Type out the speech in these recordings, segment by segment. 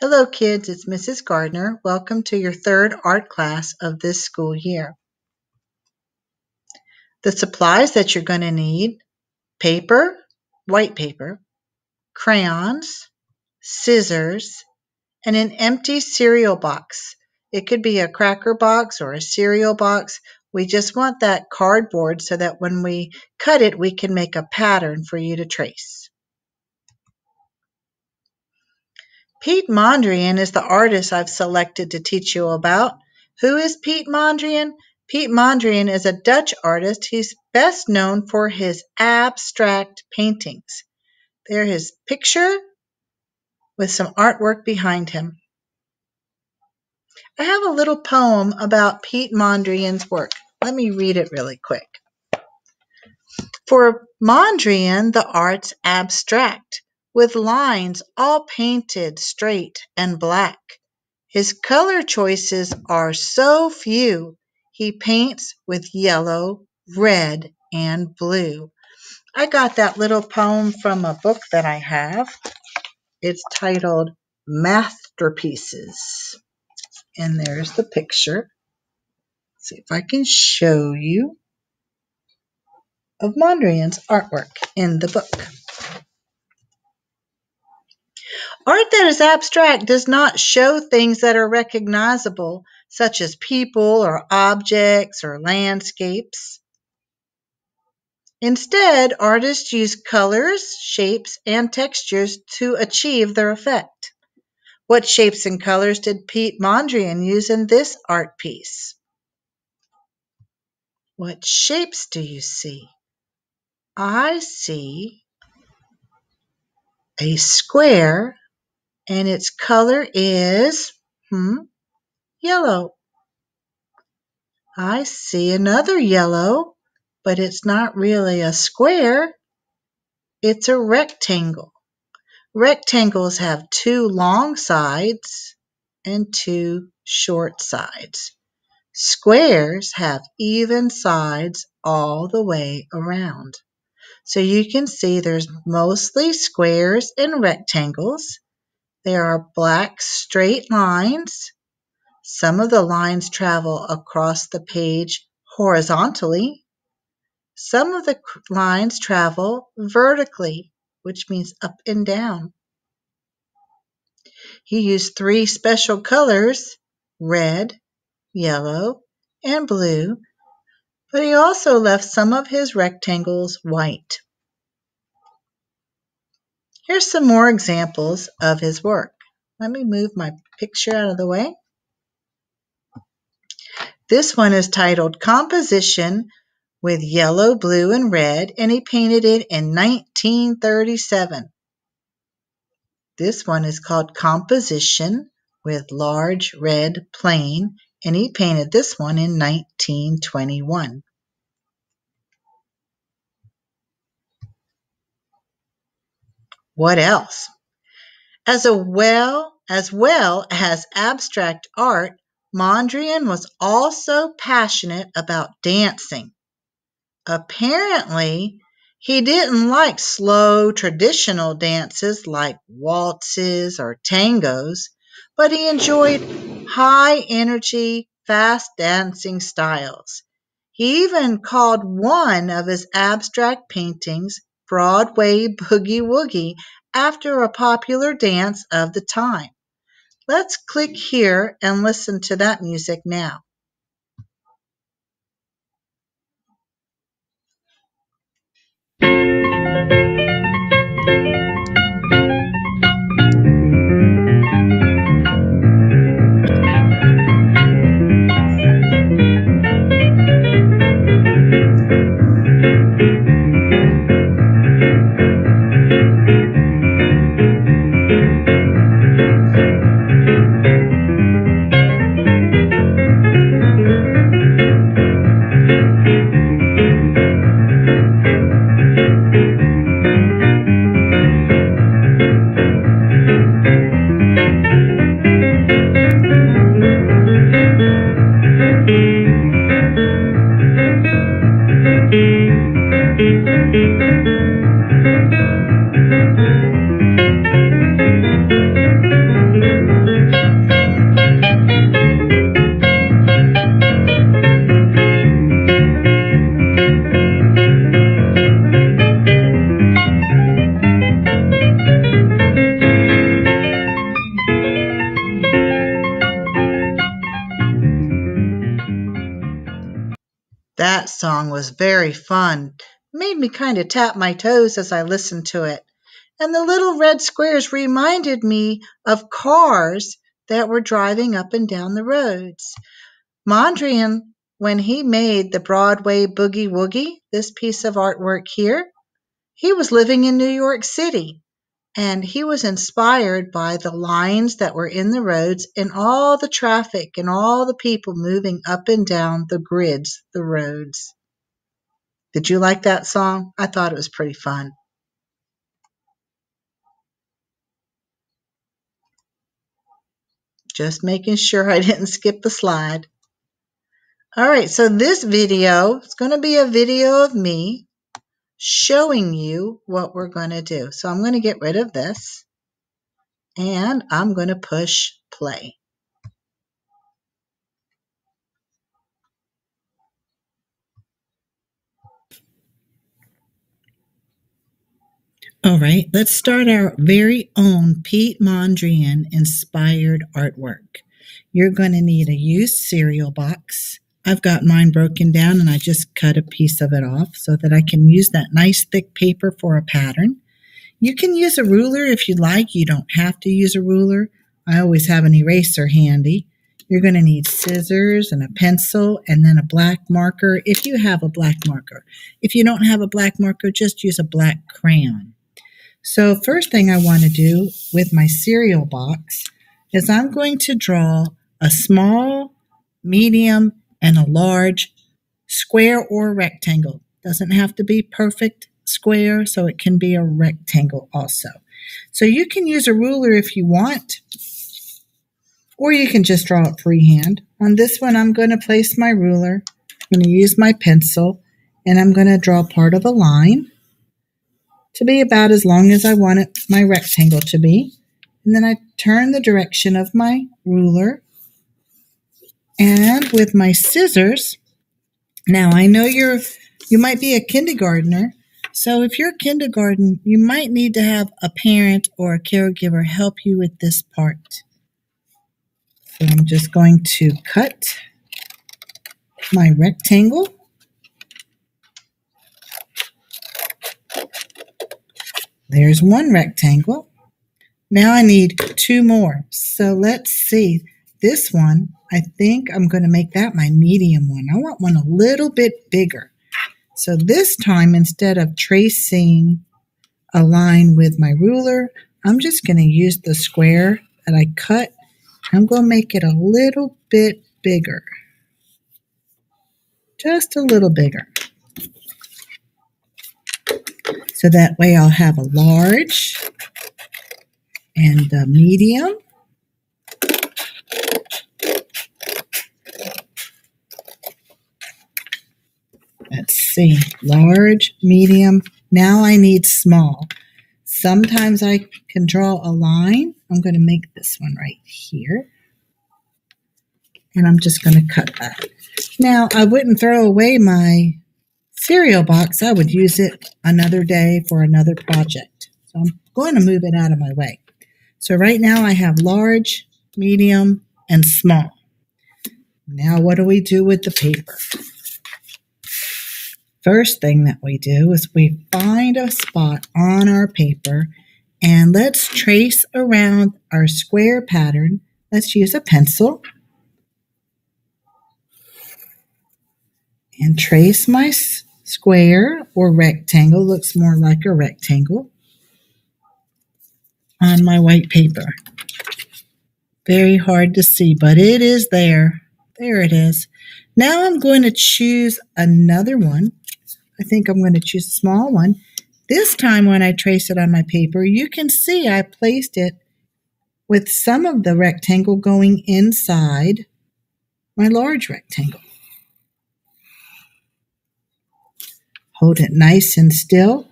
Hello kids, it's Mrs. Gardner. Welcome to your third art class of this school year. The supplies that you're going to need: paper, white paper, crayons, scissors, and an empty cereal box. It could be a cracker box or a cereal box. We just want that cardboard so that when we cut it, we can make a pattern for you to trace. Piet Mondrian is the artist I've selected to teach you about. Who is Piet Mondrian? Piet Mondrian is a Dutch artist. He's best known for his abstract paintings. There's his picture with some artwork behind him. I have a little poem about Piet Mondrian's work. Let me read it really quick. For Mondrian, the art's abstract, with lines all painted straight and black. His color choices are so few, he paints with yellow, red, and blue. I got that little poem from a book that I have. It's titled Masterpieces. And there's the picture. Let's see if I can show you of Mondrian's artwork in the book. Art that is abstract does not show things that are recognizable, such as people or objects or landscapes. Instead, artists use colors, shapes, and textures to achieve their effect. What shapes and colors did Piet Mondrian use in this art piece? What shapes do you see? I see a square, and its color is yellow. I see another yellow, but it's not really a square. It's a rectangle. Rectangles have two long sides and two short sides. Squares have even sides all the way around. So you can see there's mostly squares and rectangles. There are black straight lines. Some of the lines travel across the page horizontally. Some of the lines travel vertically, which means up and down. He used three special colors: red, yellow, and blue, but he also left some of his rectangles white. Here's some more examples of his work. Let me move my picture out of the way. This one is titled Composition with Yellow, Blue, and Red, and he painted it in 1937. This one is called Composition with Large Red Plane, and he painted this one in 1921. What else? As well as abstract art, Mondrian was also passionate about dancing. Apparently, he didn't like slow traditional dances like waltzes or tangos, but he enjoyed high-energy, fast dancing styles. He even called one of his abstract paintings Broadway Boogie Woogie after a popular dance of the time. Let's click here and listen to that music now. That song was very fun. Made me kind of tap my toes as I listened to it. And the little red squares reminded me of cars that were driving up and down the roads. Mondrian, when he made the Broadway Boogie Woogie, this piece of artwork here, he was living in New York City, and he was inspired by the lines that were in the roads and all the traffic and all the people moving up and down the grids, the roads. Did you like that song? I thought it was pretty fun. Just making sure I didn't skip a slide. All right, so this video is going to be a video of me showing you what we're going to do. So I'm going to get rid of this, and I'm going to push play. All right, let's start our very own Pete Mondrian inspired artwork. You're going to need a used cereal box. I've got mine broken down and I just cut a piece of it off so that I can use that nice thick paper for a pattern. You can use a ruler if you like. You don't have to use a ruler. I always have an eraser handy. You're going to need scissors and a pencil and then a black marker if you have a black marker. If you don't have a black marker, just use a black crayon. So first thing I want to do with my cereal box is I'm going to draw a small, medium, and a large square or rectangle. Doesn't have to be perfect square, so it can be a rectangle also. So you can use a ruler if you want, or you can just draw it freehand. On this one, I'm going to place my ruler. I'm going to use my pencil, and I'm going to draw part of a line to be about as long as I want it, my rectangle to be. And then I turn the direction of my ruler. And with my scissors, now I know you might be a kindergartner. So if you're kindergarten, you might need to have a parent or a caregiver help you with this part. So I'm just going to cut my rectangle. There's one rectangle. Now I need two more. So let's see. This one, I think I'm going to make that my medium one. I want one a little bit bigger. So this time, instead of tracing a line with my ruler, I'm just going to use the square that I cut. I'm going to make it a little bit bigger. Just a little bigger. So that way I'll have a large and a medium. Let's see, large, medium. Now I need small. Sometimes I can draw a line. I'm going to make this one right here. And I'm just going to cut that. Now, I wouldn't throw away my cereal box. I would use it another day for another project. So I'm going to move it out of my way. So right now I have large, medium, and small. Now what do we do with the paper? First thing that we do is we find a spot on our paper and let's trace around our square pattern. Let's use a pencil and trace my square or rectangle. Looks more like a rectangle on my white paper. Very hard to see, but it is there. There it is. Now I'm going to choose another one. I think I'm going to choose a small one. This time when I trace it on my paper, you can see I placed it with some of the rectangle going inside my large rectangle. Hold it nice and still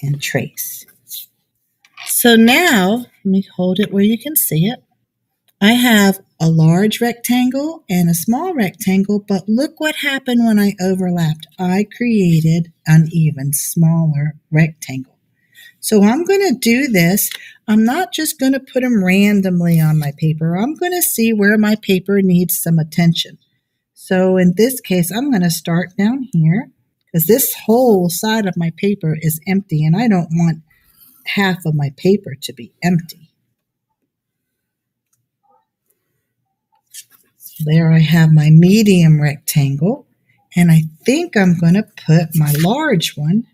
and trace. So now, let me hold it where you can see it. I have a large rectangle and a small rectangle, but look what happened when I overlapped. I created an even smaller rectangle. So I'm going to do this. I'm not just going to put them randomly on my paper. I'm going to see where my paper needs some attention. So in this case, I'm going to start down here because this whole side of my paper is empty and I don't want half of my paper to be empty. So there I have my medium rectangle, and I think I'm going to put my large one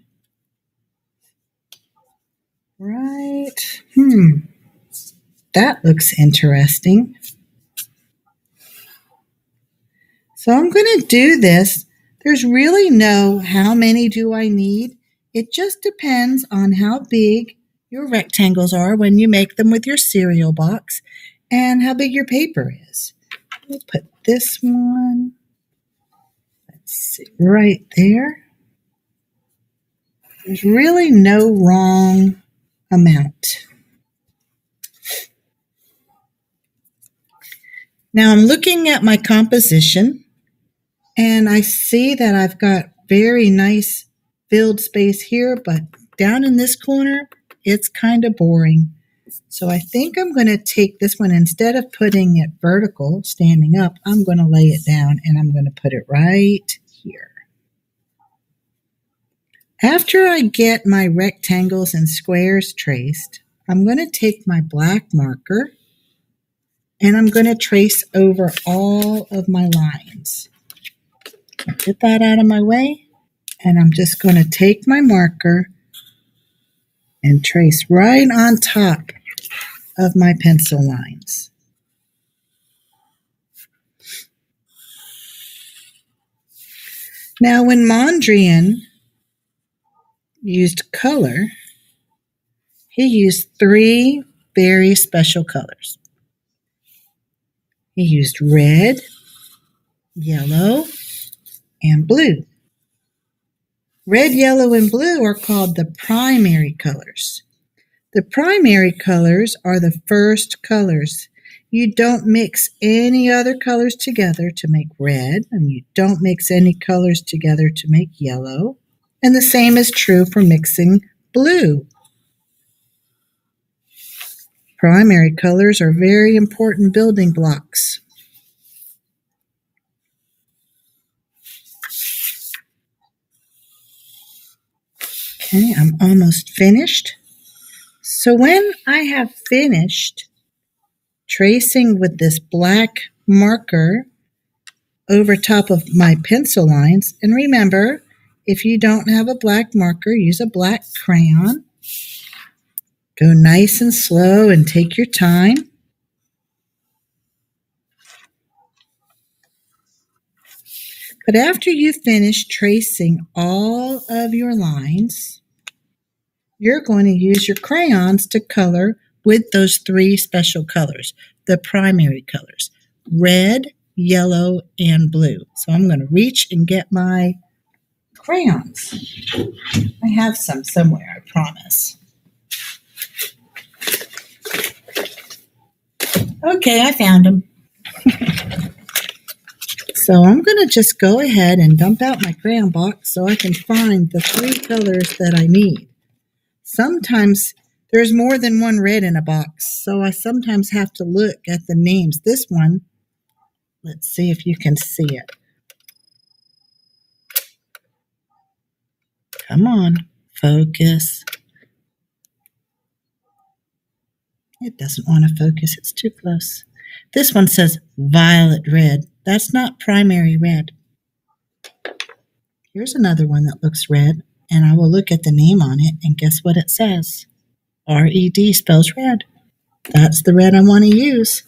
right. That looks interesting. So I'm going to do this. There's really no how many do I need. It just depends on how big your rectangles are when you make them with your cereal box and how big your paper is. We'll put this one, let's see, right there. There's really no wrong amount. Now I'm looking at my composition and I see that I've got very nice filled space here, but down in this corner, it's kind of boring. So I think I'm going to take this one, instead of putting it vertical, standing up, I'm going to lay it down and I'm going to put it right here. After I get my rectangles and squares traced, I'm going to take my black marker and I'm going to trace over all of my lines. Get that out of my way, and I'm just going to take my marker and trace right on top of my pencil lines. Now, when Mondrian used color, he used 3 very special colors. He used red, yellow, and blue. Red, yellow, and blue are called the primary colors. The primary colors are the first colors. You don't mix any other colors together to make red, and you don't mix any colors together to make yellow. And the same is true for mixing blue. Primary colors are very important building blocks. Okay, I'm almost finished. So when I have finished tracing with this black marker over top of my pencil lines, and remember, if you don't have a black marker, use a black crayon. Go nice and slow and take your time. But after you finish tracing all of your lines, you're going to use your crayons to color with those 3 special colors, the primary colors, red, yellow, and blue. So I'm going to reach and get my crayons. I have some somewhere, I promise. Okay, I found them. So I'm going to just go ahead and dump out my crayon box so I can find the 3 colors that I need. Sometimes there's more than one red in a box, so I sometimes have to look at the names. This one, let's see if you can see it. Come on, focus. It doesn't want to focus, it's too close. This one says violet red. That's not primary red. Here's another one that looks red, and I will look at the name on it, and guess what it says? R-E-D spells red. That's the red I want to use.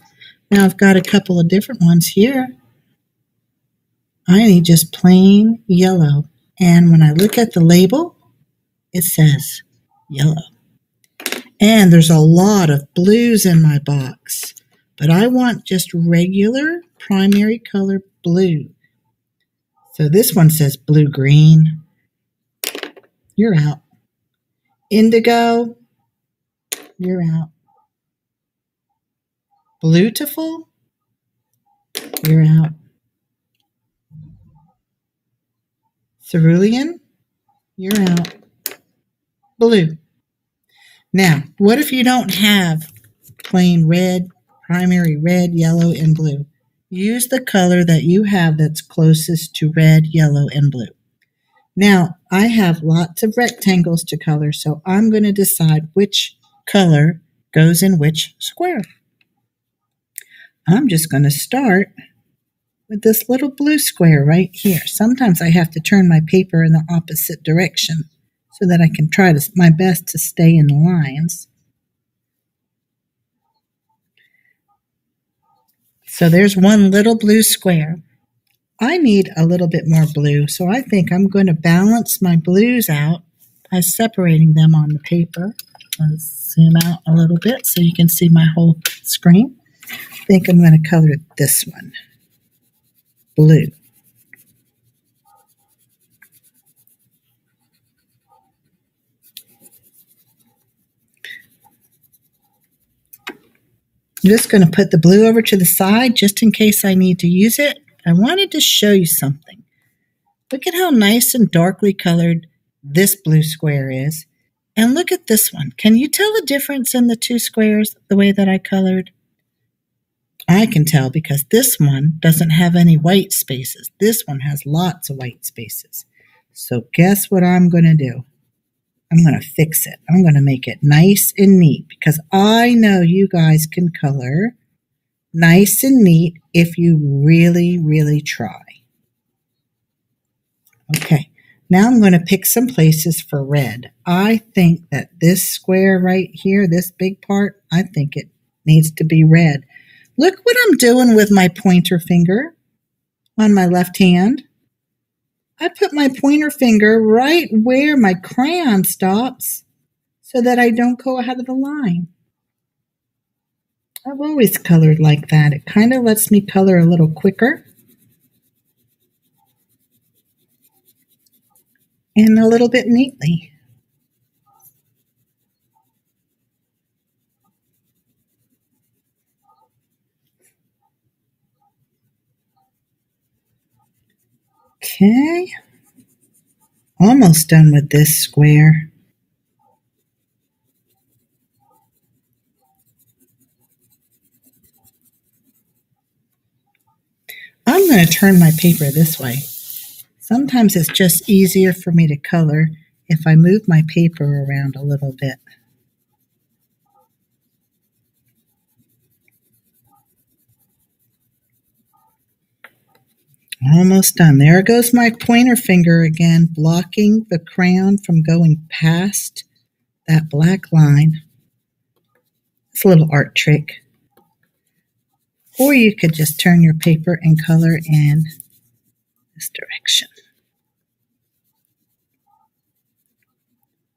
Now I've got a couple of different ones here. I need just plain yellow. And when I look at the label, it says yellow. And there's a lot of blues in my box, but I want just regular primary color blue. So this one says blue-green. You're out. Indigo. You're out. Beautiful. You're out. Cerulean. You're out. Blue. Now, what if you don't have plain red, primary red, yellow, and blue? Use the color that you have that's closest to red, yellow, and blue. Now, I have lots of rectangles to color, so I'm going to decide which color goes in which square. I'm just going to start with this little blue square right here. Sometimes I have to turn my paper in the opposite direction so that I can try my best to stay in the lines. So there's one little blue square. I need a little bit more blue, so I think I'm going to balance my blues out by separating them on the paper. Let's zoom out a little bit so you can see my whole screen. I think I'm going to color this one blue. I'm just going to put the blue over to the side just in case I need to use it. I wanted to show you something. Look at how nice and darkly colored this blue square is. And look at this one. Can you tell the difference in the two squares the way that I colored? I can tell because this one doesn't have any white spaces. This one has lots of white spaces. So guess what I'm going to do? I'm going to fix it. I'm going to make it nice and neat because I know you guys can color nice and neat if you really, really try. Okay, now I'm going to pick some places for red. I think that this square right here, this big part, I think it needs to be red. Look what I'm doing with my pointer finger on my left hand. I put my pointer finger right where my crayon stops so that I don't go out of the line. I've always colored like that. It kind of lets me color a little quicker and a little bit neatly. Okay, almost done with this square. I'm going to turn my paper this way. Sometimes it's just easier for me to color if I move my paper around a little bit. Almost done. There goes my pointer finger again, blocking the crayon from going past that black line. It's a little art trick. Or you could just turn your paper and color in this direction.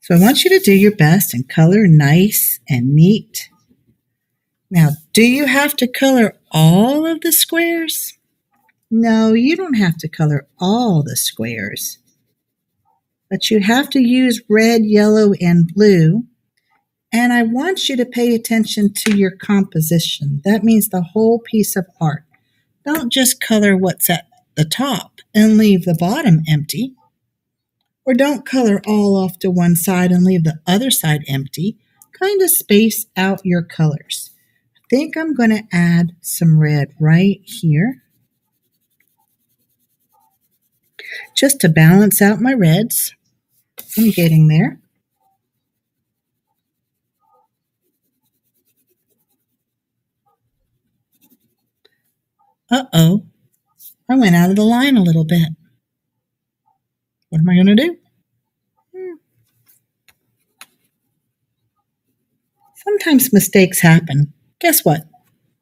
So I want you to do your best and color nice and neat. Now, do you have to color all of the squares? No, you don't have to color all the squares. But you have to use red, yellow, and blue. And I want you to pay attention to your composition. That means the whole piece of art. Don't just color what's at the top and leave the bottom empty. Or don't color all off to one side and leave the other side empty. Kind of space out your colors. I think I'm going to add some red right here, just to balance out my reds. I'm getting there. Uh-oh, I went out of the line a little bit. What am I going to do? Sometimes mistakes happen. Guess what?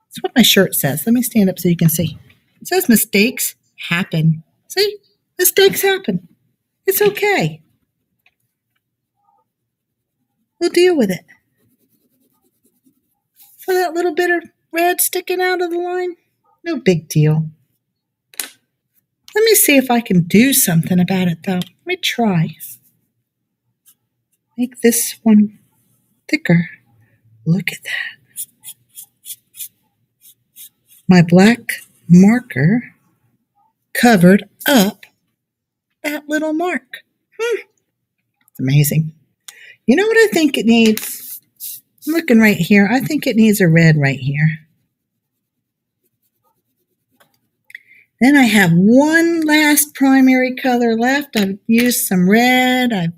That's what my shirt says. Let me stand up so you can see. It says mistakes happen. See? Mistakes happen. It's okay. We'll deal with it. So that little bit of red sticking out of the line, no big deal. Let me see if I can do something about it, though. Let me try. Make this one thicker. Look at that. My black marker covered up that little mark. It's amazing. You know what I think it needs? I'm looking right here. I think it needs a red right here. Then I have one last primary color left. I've used some red, I've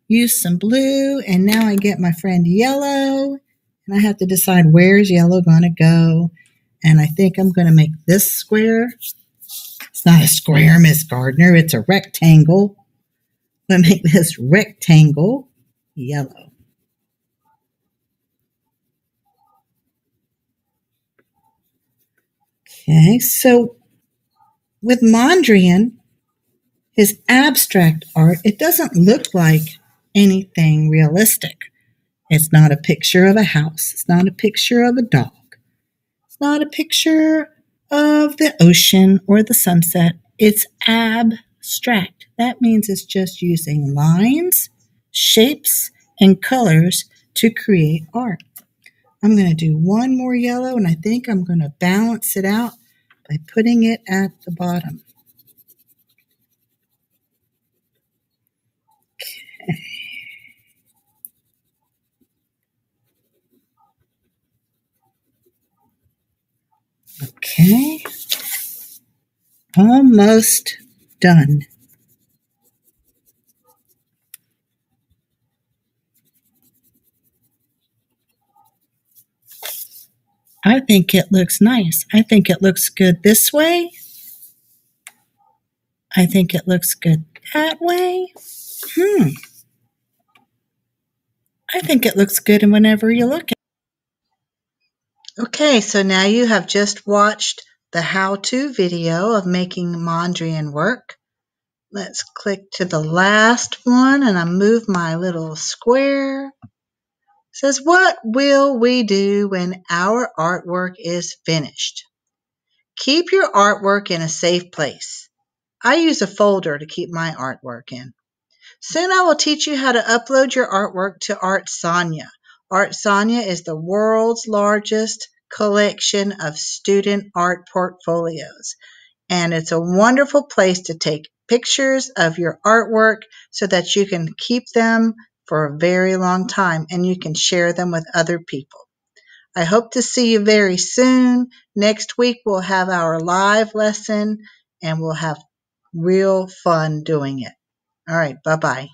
used some blue, and now I get my friend yellow. And I have to decide where's yellow going to go. And I think I'm going to make this square. It's not a square, Miss Gardner. It's a rectangle. I'm going to make this rectangle yellow. Okay, so with Mondrian, his abstract art, it doesn't look like anything realistic. It's not a picture of a house. It's not a picture of a dog. It's not a picture of the ocean or the sunset. It's abstract. That means it's just using lines, shapes, and colors to create art. I'm going to do one more yellow, and I think I'm going to balance it out by putting it at the bottom. Okay. Almost done. I think it looks nice. I think it looks good this way. I think it looks good that way. I think it looks good whenever you look at it. Okay, so now you have just watched the how-to video of making Mondrian work. Let's click to the last one and I move my little square. It says, what will we do when our artwork is finished? Keep your artwork in a safe place. I use a folder to keep my artwork in. Soon I will teach you how to upload your artwork to Art Sonia. Art Sonia is the world's largest collection of student art portfolios. And it's a wonderful place to take pictures of your artwork so that you can keep them for a very long time and you can share them with other people. I hope to see you very soon. Next week we'll have our live lesson and we'll have real fun doing it. All right, bye-bye.